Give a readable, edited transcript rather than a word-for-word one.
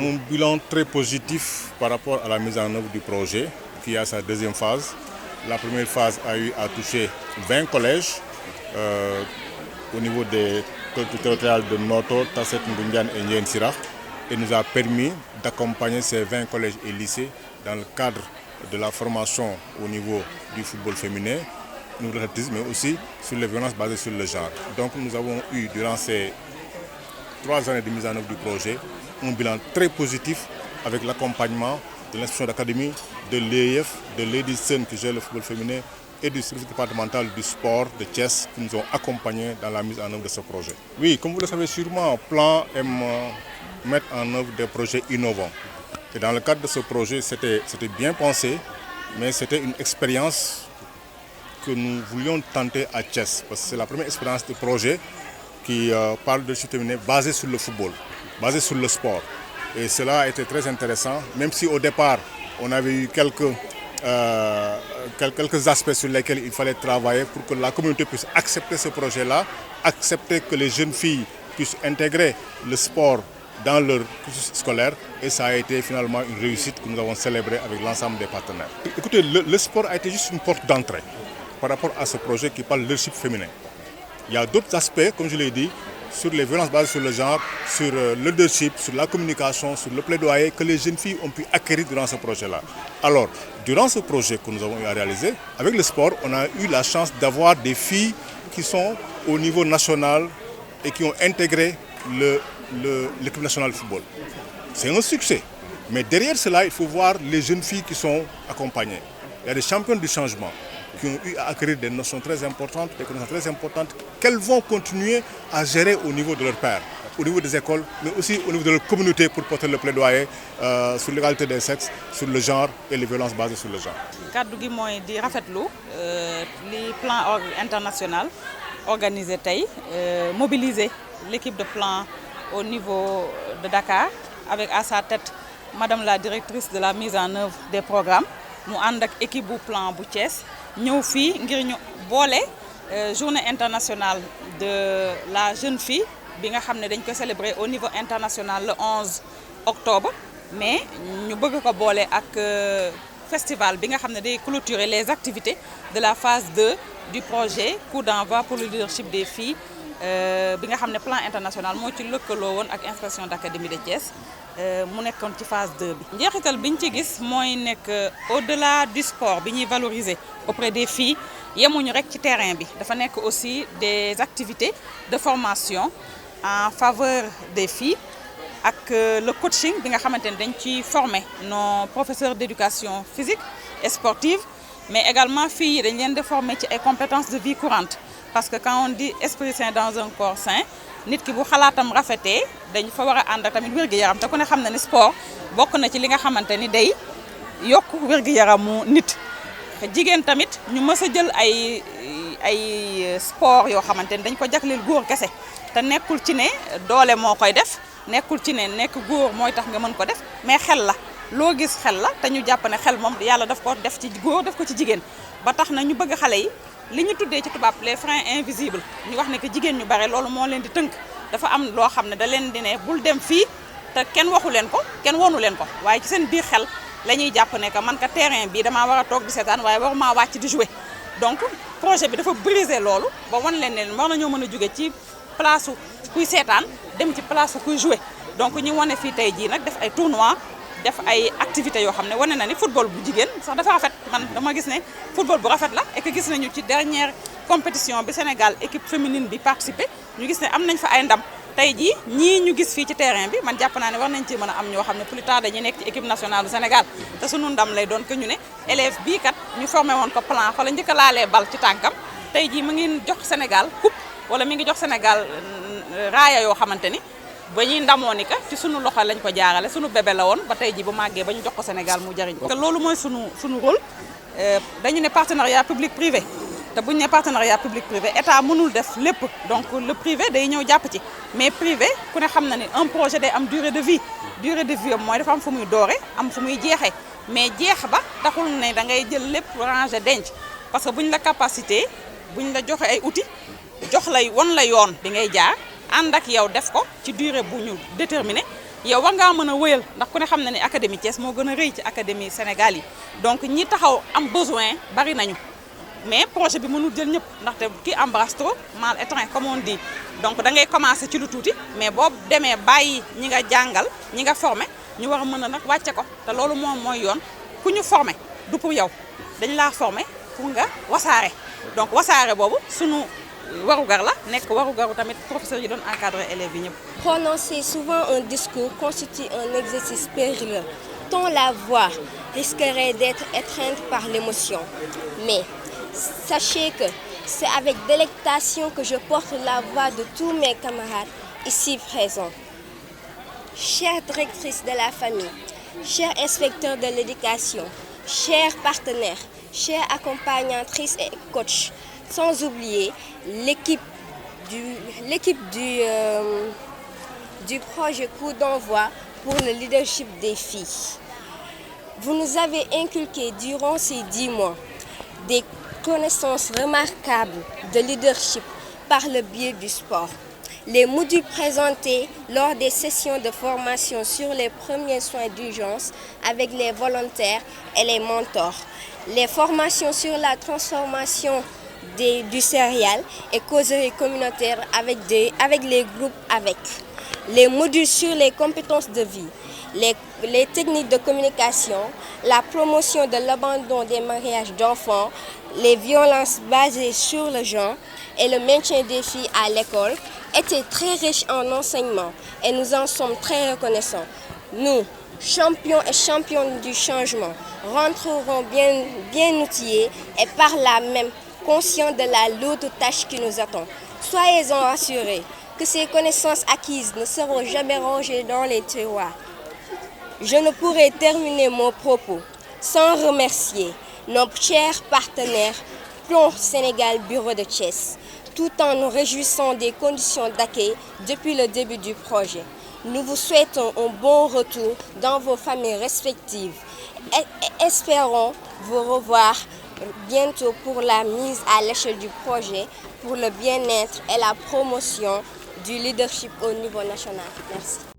un bilan très positif par rapport à la mise en œuvre du projet qui a sa deuxième phase. La première phase a eu à toucher 20 collèges au niveau des collectivités territoriales de Noto, Tasset, Ngoundiane et Ndiéyène Sirakh et nous a permis d'accompagner ces 20 collèges et lycées dans le cadre de la formation au niveau du football féminin, nous l'athlétisme, mais aussi sur les violences basées sur le genre. Donc nous avons eu durant ces 3 années de mise en œuvre du projet un bilan très positif avec l'accompagnement de l'institution d'académie, de l'EIF, de Lady Sun qui gère le football féminin et du service départemental du sport de Thiès qui nous ont accompagnés dans la mise en œuvre de ce projet. Oui, comme vous le savez sûrement, Plan aime mettre en œuvre des projets innovants. Et dans le cadre de ce projet, c'était bien pensé, mais c'était une expérience que nous voulions tenter à Thiès. Parce que c'est la première expérience de projet qui parle de féminin basé sur le football, basé sur le sport. Et cela a été très intéressant, même si au départ, on avait eu quelques aspects sur lesquels il fallait travailler pour que la communauté puisse accepter ce projet-là, accepter que les jeunes filles puissent intégrer le sport dans leur cursus scolaire, et ça a été finalement une réussite que nous avons célébrée avec l'ensemble des partenaires. Écoutez, le sport a été juste une porte d'entrée par rapport à ce projet qui parle de leadership féminin. Il y a d'autres aspects, comme je l'ai dit, sur les violences basées sur le genre, sur le leadership, sur la communication, sur le plaidoyer que les jeunes filles ont pu acquérir durant ce projet-là. Alors, durant ce projet que nous avons eu à réaliser, avec le sport, on a eu la chance d'avoir des filles qui sont au niveau national et qui ont intégré l'équipe nationale de football. C'est un succès. Mais derrière cela, il faut voir les jeunes filles qui sont accompagnées. Il y a des championnes du changement qui ont eu à acquérir des notions très importantes, des connaissances très importantes, qu'elles vont continuer à gérer au niveau de leur père, au niveau des écoles, mais aussi au niveau de leur communauté pour porter le plaidoyer sur l'égalité des sexes, sur le genre et les violences basées sur le genre. Kaddu gi mooy di rafetlu li plan international organisé tey mobiliser l'équipe de plan au niveau de Dakar avec à sa tête madame la directrice de la mise en œuvre des programmes mu ànd ak équipe bu plan bu Thiès ñëw fii ngir ñu boole journée internationale de la jeune fille bi nga xam ne dañ ko célébrer au niveau international le 11 octobre mais ñu bëgg ko boole ak festival bi nga xam ne day clôturer les activités de la phase 2 du projet coup d'envoi pour le leadership des filles bi nga xam ne plan international moo ci lëkkaloo woon ak inspection d'académie de Thiès mu nekkoon ci phase 2 bi. njeexital bi ñu ci gis mooy nekk au-delà du sport bi ñuy valoriser auprès des filles yemuñu rek ci terrain bi dafa nekk aussi des activités de formation en faveur des filles ak le coaching bi nga xamante ne dañ ci former nos professeurs d'éducation physique et sportive mais également filles yi dañ leen di former ci ay compétences de vie courante parce que quand on dit esprit sain dans un corps sain nit ki bu xalaatam rafetee dañ fa war a ànd ak tamit wér-gu-yaram te ku ne xam na ni sport bokk na ci li nga xamante ni day yokk wér-gu-yaramu nit jigéen tamit ñu mës a jël ay sport yoo xamante ni dañ ko jagleel góor kese te nekkul ci ne doole moo koy def nekkul ci ne nekk góor mooy tax nga mën ko def mais xel la loo gis xel la te ñu jàpp ne xel moom yàlla daf ko def ci góor def ko ci jigéen ba tax na ñu bëgg xale yi li ñu tuddee ci tubaab les freins invisibles ñu wax ne que jigéen ñu bare loolu moo leen di tënk dafa am loo xam ne da leen di ne bul dem fii te kenn waxu leen ko kenn wonu leen ko waaye ci seen biir xel la ñuy jàpp ne que man ka terrain bi damaa war a toog di seetaan waaye waruma wàcc di jouer donc projet bi dafa briser loolu ba wan leen ne war nañoo mën a jóge ci place kuy seetaan dem ci place kuy jouer donc ñu wane fii tey jii nag def ay tournois def ay activités yoo xam ne wane na ni football bu jigéen sax dafa rafet man dama gis ne football bu rafet la et que gis nañu ci dernière compétition bi Sénégal équipe féminine bi participé ñu gis ne am nañ fa ay ndam tey jii ñii ñu gis fii ci terrain bi man jàpp naa ne war nañ ci mën a am ñoo xam ne plus tard dañuy nekk ci équipe nationale du Sénégal te sunu ndam lay doon que ñu ne élève bii kat ñu formé woon ko plan fa la njëkk a laalee bal ci tànkam tey jii mu ngi jox Sénégal coupe wala mi ngi jox Sénégal raaya yoo xamante ni ba ñuy ndamoo ni que ci sunu loxo lañ ko jaarale sunu bébé la woon ba tey ji bu màggee ba ñu jox ko Sénégal mu jariñ ko. loolu mooy sunu rôle dañu ne partenariat public privé te bu ñu ne partenariat public privé état mënul def lépp donc le privé day ñëw jàpp ci mais privé ku ne xam na ni un projet day am durée de vie mooy dafa am fu muy doore am fu muy jeexee mais jeex ba taxul ne da ngay jël lépp ranger denc parce que bu ñu la capacité bu ñu la joxe ay outils jox lay won la yoon bi ngay jaar. ànd ak yow def ko ci durée bu ñu déterminé yow war ngaa mën a wëyal ndax ku ne xam na ne académie Thiès moo gën a rëy ci académie Sénégal yi donc ñi taxaw am besoin bari nañu mais projet bi mënul jël ñëpp ndaxte qui embrasse trop mal étreint comme on dit donc da ngay commencer ci lu tuuti mais boo demee bàyyi ñi nga jàngal ñi nga formé ñu war a mën a nag wàcce ko te loolu moom mooy yoon ku ñu formé du pour yow dañ laa formé pour nga wasaare donc wasaare boobu sunu warugar la nekk warugaru tamit professeur yi doon encadrer élèves yi ñëpp. Prononcer souvent un discours constitue un exercice périlleux tant la voix risquerait d'être étreinte par l'émotion. Mais sachez que c'est avec délectation que je porte la voix de tous mes camarades ici présents. Chère directrice de la famille, chers inspecteurs de l'éducation, chers partenaires, chères accompagnatrices et coachs, sans oublier l'équipe du projet Coup d'envoi pour le leadership des filles. Vous nous avez inculqué durant ces 10 mois des connaissances remarquables de leadership par le biais du sport. Les modules présentés lors des sessions de formation sur les premiers soins d'urgence avec les volontaires et les mentors. Les formations sur la transformation du céréal et causeries communautaires avec les groupes avec. Les modules sur les compétences de vie, les techniques de communication, la promotion de l'abandon des mariages d'enfants, les violences basées sur le genre et le maintien des filles à l'école étaient très riches en enseignements et nous en sommes très reconnaissants. Nous, champions et championnes du changement, rentrerons bien outillés et par là même conscients de la lourde tâche qui nous attend. Soyez-en rassurés que ces connaissances acquises ne seront jamais rangées dans les tiroirs. Je ne pourrai terminer mon propos sans remercier nos chers partenaires Plan Sénégal Bureau de Thiès, tout en nous réjouissant des conditions d'accueil depuis le début du projet. Nous vous souhaitons un bon retour dans vos familles respectives et espérons vous revoir bientôt pour la mise à l'échelle du projet pour le bien-être et la promotion du leadership au niveau national. Merci.